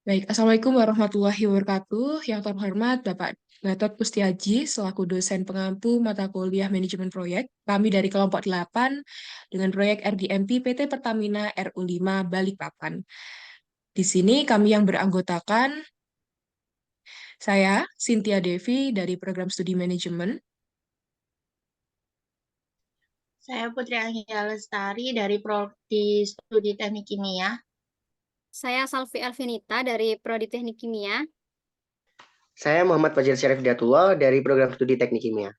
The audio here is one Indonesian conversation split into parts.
Baik, Assalamualaikum warahmatullahi wabarakatuh. Yang terhormat Bapak Gatot Pustiaji, selaku dosen pengampu mata kuliah manajemen proyek. Kami dari kelompok 8 dengan proyek RDMP PT Pertamina RU5 Balikpapan. Di sini kami yang beranggotakan saya, Cynthia Devi dari program studi manajemen. Saya Putri Anggia Lestari dari Prodi Studi Teknik Kimia. Saya Salvi Alvinita dari Prodi Teknik Kimia. Saya Muhammad Fajir Syarif Hidayatullah dari program studi Teknik Kimia.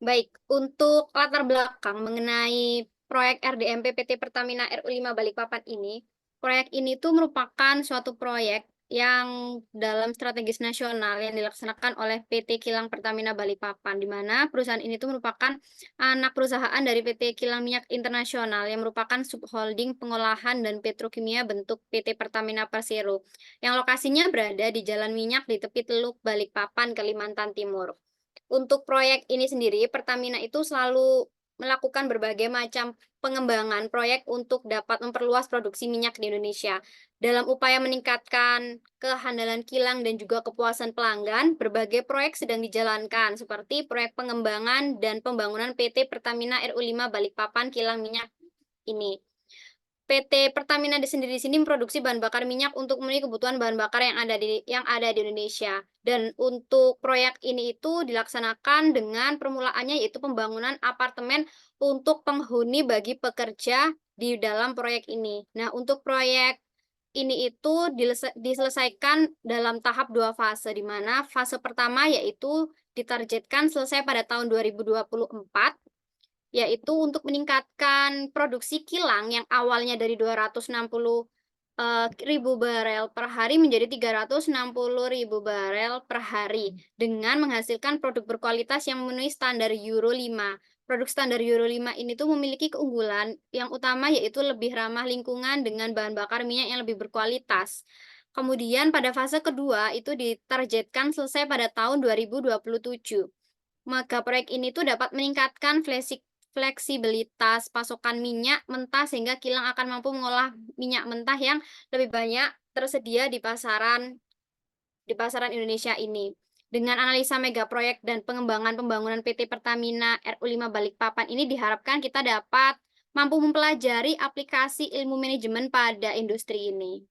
Baik, untuk latar belakang mengenai proyek RDMP PT Pertamina RU5 Balikpapan ini, proyek ini tuh merupakan suatu proyek yang dalam strategis nasional yang dilaksanakan oleh PT Kilang Pertamina Balikpapan, di mana perusahaan ini tuh merupakan anak perusahaan dari PT Kilang Minyak Internasional yang merupakan subholding pengolahan dan petrokimia bentuk PT Pertamina Persero, yang lokasinya berada di Jalan Minyak di tepi Teluk Balikpapan, Kalimantan Timur. Untuk proyek ini sendiri, Pertamina itu selalu melakukan berbagai macam pengembangan proyek untuk dapat memperluas produksi minyak di Indonesia. Dalam upaya meningkatkan kehandalan kilang dan juga kepuasan pelanggan, berbagai proyek sedang dijalankan, seperti proyek pengembangan dan pembangunan PT Pertamina RU5 Balikpapan Kilang Minyak ini. PT Pertamina di sini memproduksi bahan bakar minyak untuk memenuhi kebutuhan bahan bakar yang ada di Indonesia. Dan untuk proyek ini itu dilaksanakan dengan permulaannya yaitu pembangunan apartemen untuk penghuni bagi pekerja di dalam proyek ini. Nah, untuk proyek ini itu diselesaikan dalam tahap 2 fase, di mana fase pertama yaitu ditargetkan selesai pada tahun 2024, yaitu untuk meningkatkan produksi kilang yang awalnya dari 260 ribu barel per hari menjadi 360 ribu barel per hari dengan menghasilkan produk berkualitas yang memenuhi standar Euro 5. Produk standar Euro 5 ini tuh memiliki keunggulan yang utama yaitu lebih ramah lingkungan dengan bahan bakar minyak yang lebih berkualitas. Kemudian pada fase kedua itu ditargetkan selesai pada tahun 2027. Maka proyek ini tuh dapat meningkatkan fleksibilitas pasokan minyak mentah sehingga kilang akan mampu mengolah minyak mentah yang lebih banyak tersedia di pasaran Indonesia ini. Dengan analisa mega proyek dan pengembangan pembangunan PT Pertamina RU5 Balikpapan ini diharapkan kita dapat mampu mempelajari aplikasi ilmu manajemen pada industri ini.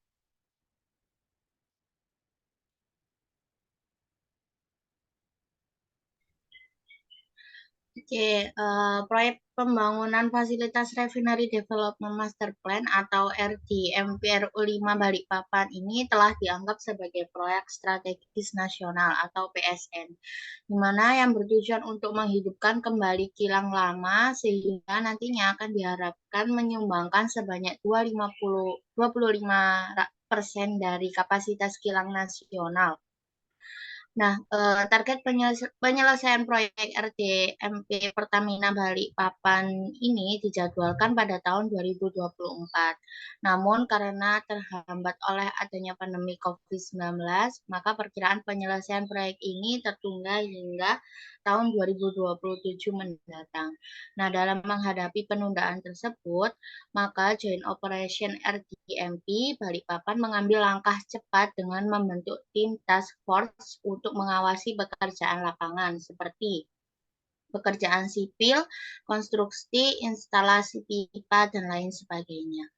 Proyek pembangunan fasilitas Refinery Development Master Plan atau RDMP RU5 Balikpapan ini telah dianggap sebagai proyek strategis nasional atau PSN, di mana yang bertujuan untuk menghidupkan kembali kilang lama sehingga nantinya akan diharapkan menyumbangkan sebanyak 25% dari kapasitas kilang nasional. Nah, target penyelesaian proyek RDMP Pertamina Balikpapan ini dijadwalkan pada tahun 2024. Namun karena terhambat oleh adanya pandemi COVID-19, maka perkiraan penyelesaian proyek ini tertunda hingga tahun 2027 mendatang. Nah, dalam menghadapi penundaan tersebut, maka Joint Operation RDMP Balikpapan mengambil langkah cepat dengan membentuk tim task force untuk mengawasi pekerjaan lapangan seperti pekerjaan sipil, konstruksi, instalasi pipa, dan lain sebagainya.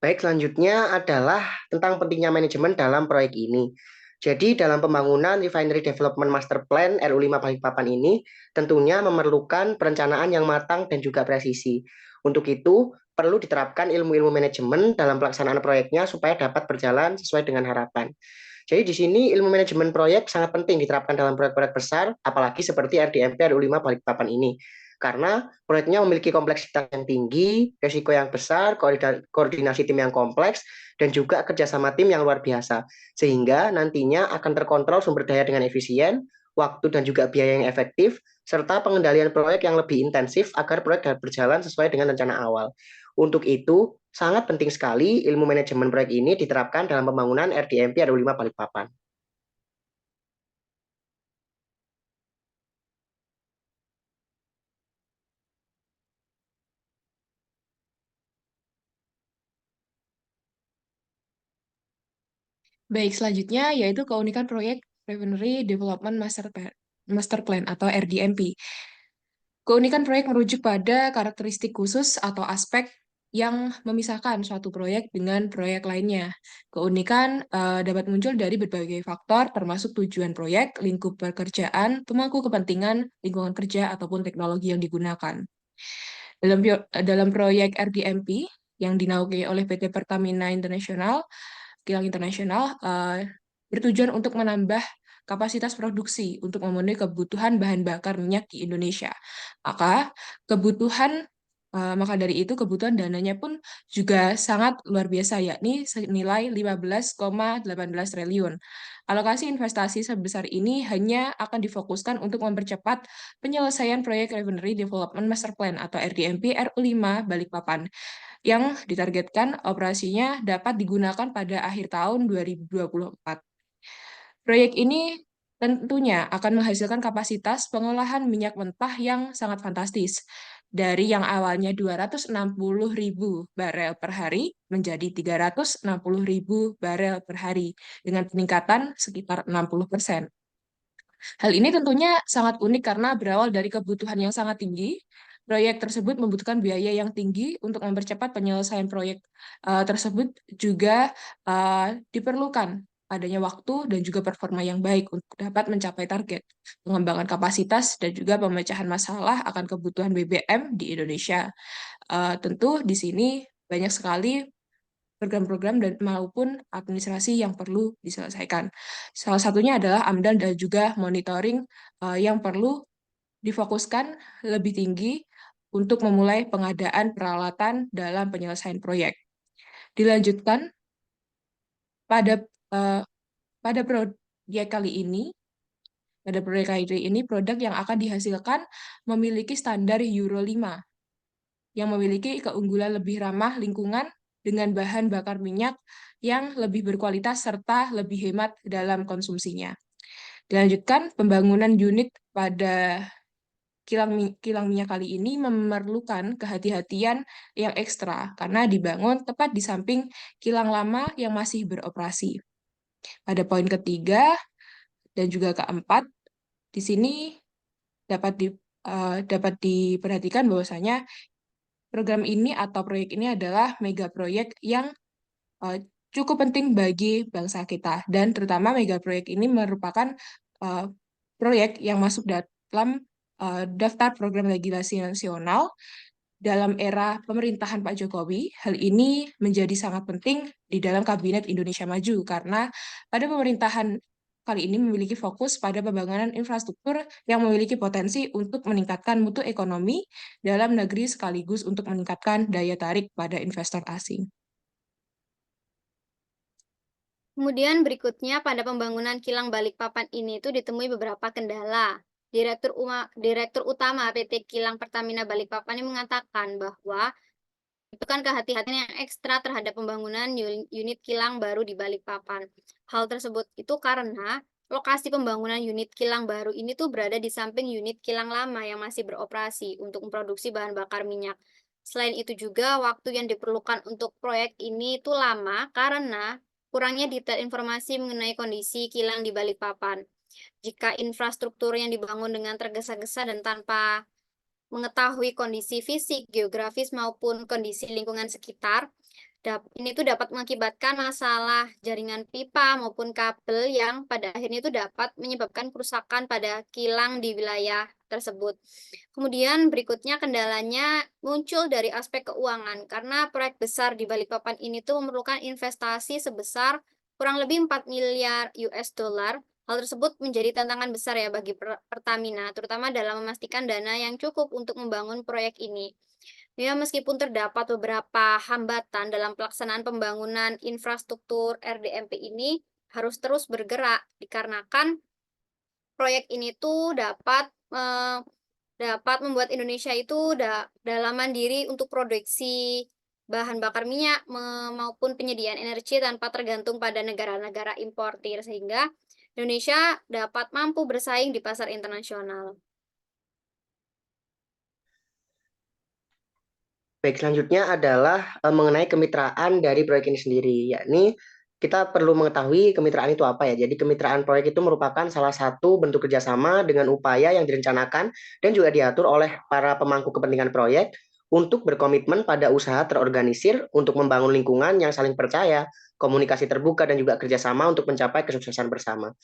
Baik, selanjutnya adalah tentang pentingnya manajemen dalam proyek ini. Jadi dalam pembangunan Refinery Development Master Plan RU5 Balikpapan ini tentunya memerlukan perencanaan yang matang dan juga presisi. Untuk itu, perlu diterapkan ilmu-ilmu manajemen dalam pelaksanaan proyeknya supaya dapat berjalan sesuai dengan harapan. Jadi di sini ilmu manajemen proyek sangat penting diterapkan dalam proyek-proyek besar, apalagi seperti RDMP RU5 Balikpapan ini. Karena proyeknya memiliki kompleksitas yang tinggi, risiko yang besar, koordinasi tim yang kompleks, dan juga kerjasama tim yang luar biasa. Sehingga nantinya akan terkontrol sumber daya dengan efisien, waktu dan juga biaya yang efektif, serta pengendalian proyek yang lebih intensif agar proyek dapat berjalan sesuai dengan rencana awal. Untuk itu, sangat penting sekali ilmu manajemen proyek ini diterapkan dalam pembangunan RDMP RU5 Balikpapan. Baik, selanjutnya yaitu keunikan proyek Refinery Development Master Plan atau RDMP. Keunikan proyek merujuk pada karakteristik khusus atau aspek yang memisahkan suatu proyek dengan proyek lainnya. Keunikan dapat muncul dari berbagai faktor, termasuk tujuan proyek, lingkup pekerjaan, pemangku kepentingan, lingkungan kerja, ataupun teknologi yang digunakan. Dalam proyek RDMP yang dinaungi oleh PT Pertamina International, Kilang Internasional, bertujuan untuk menambah kapasitas produksi untuk memenuhi kebutuhan bahan bakar minyak di Indonesia. Maka maka dari itu kebutuhan dananya pun juga sangat luar biasa, yakni senilai 15,18 triliun. Alokasi investasi sebesar ini hanya akan difokuskan untuk mempercepat penyelesaian proyek Refinery Development Master Plan atau RDMP RU5 Balikpapan yang ditargetkan operasinya dapat digunakan pada akhir tahun 2024. Proyek ini tentunya akan menghasilkan kapasitas pengolahan minyak mentah yang sangat fantastis. Dari yang awalnya 260.000 barel per hari menjadi 360.000 barel per hari dengan peningkatan sekitar 60%. Hal ini tentunya sangat unik karena berawal dari kebutuhan yang sangat tinggi. Proyek tersebut membutuhkan biaya yang tinggi untuk mempercepat penyelesaian proyek tersebut juga diperlukan adanya waktu dan juga performa yang baik untuk dapat mencapai target pengembangan kapasitas dan juga pemecahan masalah akan kebutuhan BBM di Indonesia. Tentu di sini banyak sekali program-program dan maupun administrasi yang perlu diselesaikan. Salah satunya adalah AMDAL dan juga monitoring yang perlu difokuskan lebih tinggi untuk memulai pengadaan peralatan dalam penyelesaian proyek. Dilanjutkan pada uh, pada proyek kali ini, produk yang akan dihasilkan memiliki standar Euro 5 yang memiliki keunggulan lebih ramah lingkungan dengan bahan bakar minyak yang lebih berkualitas serta lebih hemat dalam konsumsinya. Dilanjutkan, pembangunan unit pada kilang minyak kali ini memerlukan kehati-hatian yang ekstra karena dibangun tepat di samping kilang lama yang masih beroperasi. Pada poin ketiga dan juga keempat, di sini dapat diperhatikan bahwasanya program ini atau proyek ini adalah mega proyek yang cukup penting bagi bangsa kita. Dan terutama mega proyek ini merupakan proyek yang masuk dalam daftar program legislasi nasional dalam era pemerintahan Pak Jokowi. Hal ini menjadi sangat penting di dalam Kabinet Indonesia Maju karena pada pemerintahan kali ini memiliki fokus pada pembangunan infrastruktur yang memiliki potensi untuk meningkatkan mutu ekonomi dalam negeri sekaligus untuk meningkatkan daya tarik pada investor asing. Kemudian berikutnya pada pembangunan kilang Balikpapan ini itu ditemui beberapa kendala. Direktur Utama PT Kilang Pertamina Balikpapan ini mengatakan bahwa dibutuhkan kehati-hatian yang ekstra terhadap pembangunan unit kilang baru di Balikpapan. Hal tersebut itu karena lokasi pembangunan unit kilang baru ini tuh berada di samping unit kilang lama yang masih beroperasi untuk memproduksi bahan bakar minyak. Selain itu juga waktu yang diperlukan untuk proyek ini itu lama karena kurangnya detail informasi mengenai kondisi kilang di Balikpapan. Jika infrastruktur yang dibangun dengan tergesa-gesa dan tanpa mengetahui kondisi fisik, geografis, maupun kondisi lingkungan sekitar, ini tuh dapat mengakibatkan masalah jaringan pipa maupun kabel yang pada akhirnya itu dapat menyebabkan kerusakan pada kilang di wilayah tersebut. Kemudian berikutnya kendalanya muncul dari aspek keuangan karena proyek besar di Balikpapan ini tuh memerlukan investasi sebesar kurang lebih 4 miliar US dollar. Hal tersebut menjadi tantangan besar ya bagi Pertamina, terutama dalam memastikan dana yang cukup untuk membangun proyek ini. Ya, meskipun terdapat beberapa hambatan dalam pelaksanaan pembangunan infrastruktur RDMP ini harus terus bergerak dikarenakan proyek ini tuh dapat membuat Indonesia itu dalam mandiri untuk produksi bahan bakar minyak maupun penyediaan energi tanpa tergantung pada negara-negara importir sehingga Indonesia dapat mampu bersaing di pasar internasional. Baik, selanjutnya adalah mengenai kemitraan dari proyek ini sendiri, yakni kita perlu mengetahui kemitraan itu apa ya. Jadi kemitraan proyek itu merupakan salah satu bentuk kerjasama dengan upaya yang direncanakan dan juga diatur oleh para pemangku kepentingan proyek untuk berkomitmen pada usaha terorganisir untuk membangun lingkungan yang saling percaya, komunikasi terbuka, dan juga kerjasama untuk mencapai kesuksesan bersama.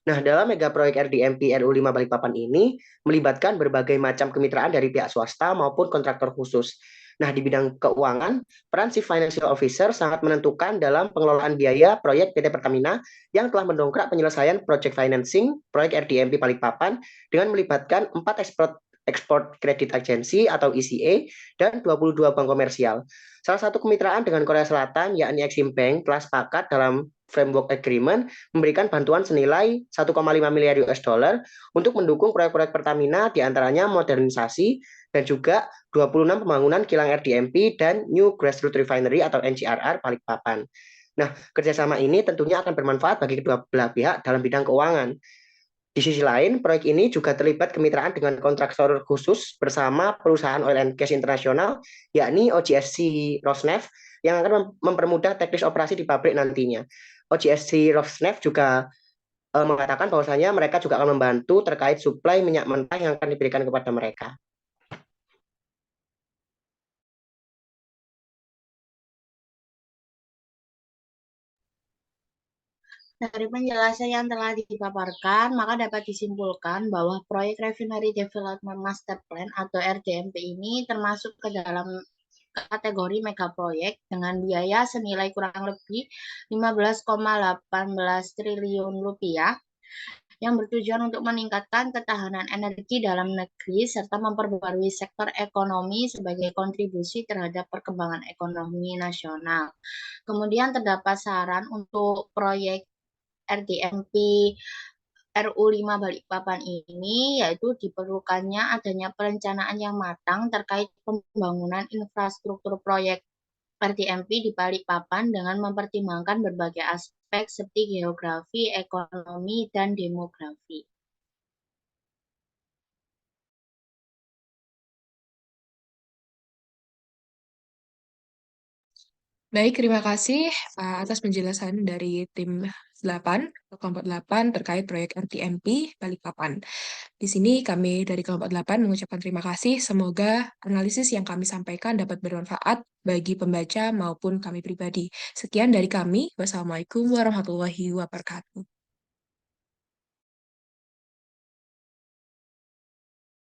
Nah, dalam mega proyek RDMP RU5 Balikpapan ini melibatkan berbagai macam kemitraan dari pihak swasta maupun kontraktor khusus. Nah, di bidang keuangan, peran Chief Financial Officer sangat menentukan dalam pengelolaan biaya proyek PT Pertamina yang telah mendongkrak penyelesaian project financing proyek RDMP Balikpapan dengan melibatkan 4 Export Credit Agency atau ECA dan 22 bank komersial. Salah satu kemitraan dengan Korea Selatan, yakni Exim Bank, telah sepakat dalam Framework Agreement memberikan bantuan senilai 1,5 miliar US dollar untuk mendukung proyek-proyek Pertamina, diantaranya modernisasi dan juga 26 pembangunan kilang RDMP dan New Grassroots Refinery atau NGRR Balikpapan. Nah, kerjasama ini tentunya akan bermanfaat bagi kedua belah pihak dalam bidang keuangan. Di sisi lain, proyek ini juga terlibat kemitraan dengan kontraktor khusus bersama perusahaan oil and gas internasional, yakni OGSC Rosneft, yang akan mempermudah teknis operasi di pabrik nantinya. OGSC Rosneft juga mengatakan bahwasanya mereka juga akan membantu terkait suplai minyak mentah yang akan diberikan kepada mereka. Dari penjelasan yang telah dipaparkan, maka dapat disimpulkan bahwa proyek Refinery Development Master Plan atau RDMP ini termasuk ke dalam kategori mega proyek dengan biaya senilai kurang lebih 15,18 triliun rupiah yang bertujuan untuk meningkatkan ketahanan energi dalam negeri serta memperbarui sektor ekonomi sebagai kontribusi terhadap perkembangan ekonomi nasional. Kemudian terdapat saran untuk proyek RDMP RU5 Balikpapan ini, yaitu diperlukannya adanya perencanaan yang matang terkait pembangunan infrastruktur proyek RDMP di Balikpapan dengan mempertimbangkan berbagai aspek seperti geografi, ekonomi, dan demografi. Baik, terima kasih atas penjelasan dari tim 8, kelompok 8 terkait proyek RDMP Balikpapan. Di sini kami dari kelompok 8 mengucapkan terima kasih. Semoga analisis yang kami sampaikan dapat bermanfaat bagi pembaca maupun kami pribadi. Sekian dari kami. Wassalamualaikum warahmatullahi wabarakatuh.